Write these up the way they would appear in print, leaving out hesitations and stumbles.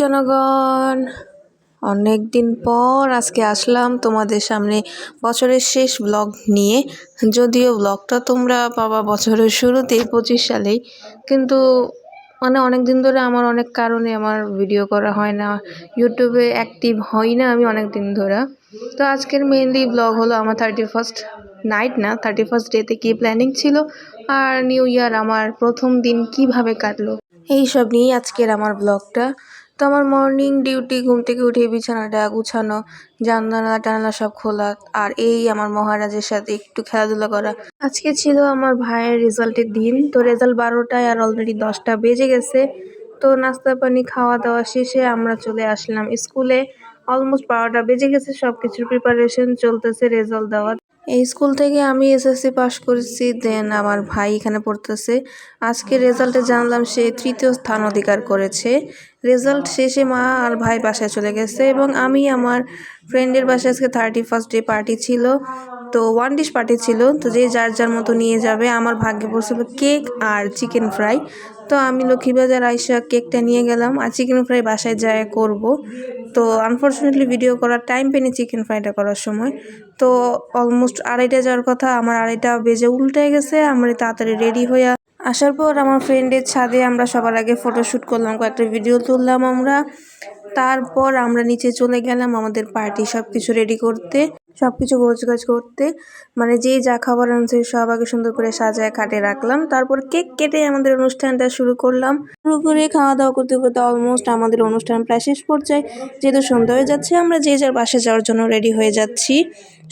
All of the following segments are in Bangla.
জনগণ, অনেক দিন পর আজকে আসলাম তোমাদের সামনে বছরের শেষ ব্লগ নিয়ে। যদিও ব্লগটা তোমরা পাবা বছরের শুরুতে 25 সালেই, কিন্তু অনেক দিন ধরে আমার অনেক কারণে আমার ভিডিও করা হয় না, ইউটিউবে অ্যাক্টিভ হই না আমি অনেক দিন ধরে। তো আজকের মেইনলি ব্লগ হলো আমার 31st নাইট না 31st ডেতে কী প্ল্যানিং ছিল, আর নিউ ইয়ার আমার প্রথম দিন কিভাবে কাটলো, এইসব নিয়েই আজকের আমার ব্লগটা। তো আমার মর্নিং ডিউটি, ঘুম থেকে উঠে বিছানাটা গুছানো, জানালা টানালা সব খোলা, আর এই আমার মহারাজের সাথে একটু খেলাধুলা করা। আজকে ছিল আমার ভাইয়ের রেজাল্টের দিন। তো রেজাল্ট 12টায় আর অলরেডি 10টা বেজে গেছে। তো নাস্তা পানি খাওয়া দাওয়া শেষে আমরা চলে আসলাম স্কুলে। অলমোস্ট 12টা বেজে গেছে, সব কিছুর প্রিপারেশন চলতেছে রেজাল্ট দেওয়ার। এই স্কুল থেকে আমি এসএসসি পাস করেছি, দেন আমার ভাই এখানে পড়তেছে। আজকে রেজাল্টে জানলাম সে 3য় স্থান অধিকার করেছে। রেজাল্ট শেষে মা আর ভাই বাসায় চলে গেছে এবং আমি আমার ফ্রেন্ডের বাসায়, আজকে 31st ডে পার্টি ছিল। তো 1 ডিশ পার্টি ছিল, তো যে যার যার মতো নিয়ে যাবে। আমার ভাগ্যে পড়ছিল কেক আর চিকেন ফ্রাই। তো আমি লক্ষ্মীবাজার আইসা কেকটা নিয়ে গেলাম, আর চিকেন ফ্রাই বাসায় যায় করব। তো আনফর্চুনেটলি ভিডিও করার টাইম পেনি চিকেন ফ্রাইটা করার সময়। তো অলমোস্ট 2:30 যাওয়ার কথা, আমার 2:30 বেজে উল্টে গেছে। আমরা তাড়াতাড়ি রেডি হইয়া আসার পর আমার ফ্রেন্ডের ছাদে আমরা সবার আগে ফটোশ্যুট করলাম, কয়েকটা ভিডিও তুললাম আমরা। তারপর আমরা নিচে চলে গেলাম আমাদের পার্টি সব কিছু রেডি করতে, সব কিছু গোছগাছ করতে। মানে যে যা খাবার আনছে সব আগে সুন্দর করে সাজায় খাটে রাখলাম। তারপর কেক কেটে আমাদের অনুষ্ঠানটা শুরু করলাম। শুরু করে খাওয়া দাওয়া করতে করতে অলমোস্ট আমাদের অনুষ্ঠান প্রায় শেষ পর্যায়ে। যেহেতু সন্ধ্যা হয়ে যাচ্ছে, আমরা যে যার বাসায় যাওয়ার জন্য রেডি হয়ে যাচ্ছি,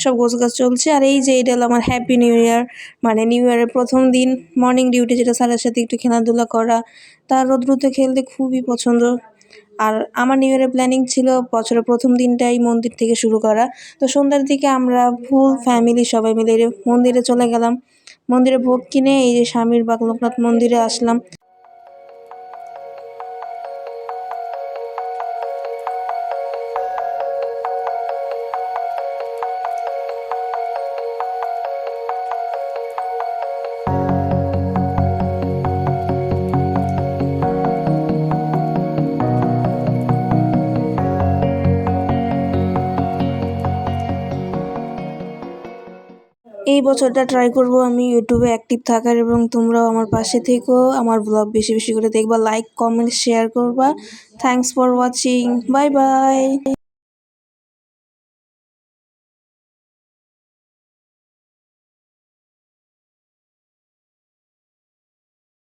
সব গোছগাছ চলছে। আর এই যে এটা হলো আমার হ্যাপি নিউ ইয়ার, মানে নিউ ইয়ারের প্রথম দিন মর্নিং ডিউটি, যেটা স্যারের সাথে একটু খেলাধুলা করা। তার রোদ্রুতে খেলতে খুবই পছন্দ। আর আমার নিউ ইয়ারের প্ল্যানিং ছিল বছরের প্রথম দিনটাই মন্দির থেকে শুরু করা। তো সন্ধ্যার দিকে আমরা ফুল ফ্যামিলি সবাই মিলে মন্দিরে চলে গেলাম। মন্দিরে ভোগ কিনে এই যে স্বামীর বাগ লোকনাথ মন্দিরে আসলাম। এই বছরটা ট্রাই করব আমি ইউটিউবে অ্যাক্টিভ থাকার, এবং তোমরাও আমার পাশে থেকো, আমার ব্লগ বেশি বেশি করে দেখবা, লাইক কমেন্ট শেয়ার করবা। Thanks for watching, bye bye.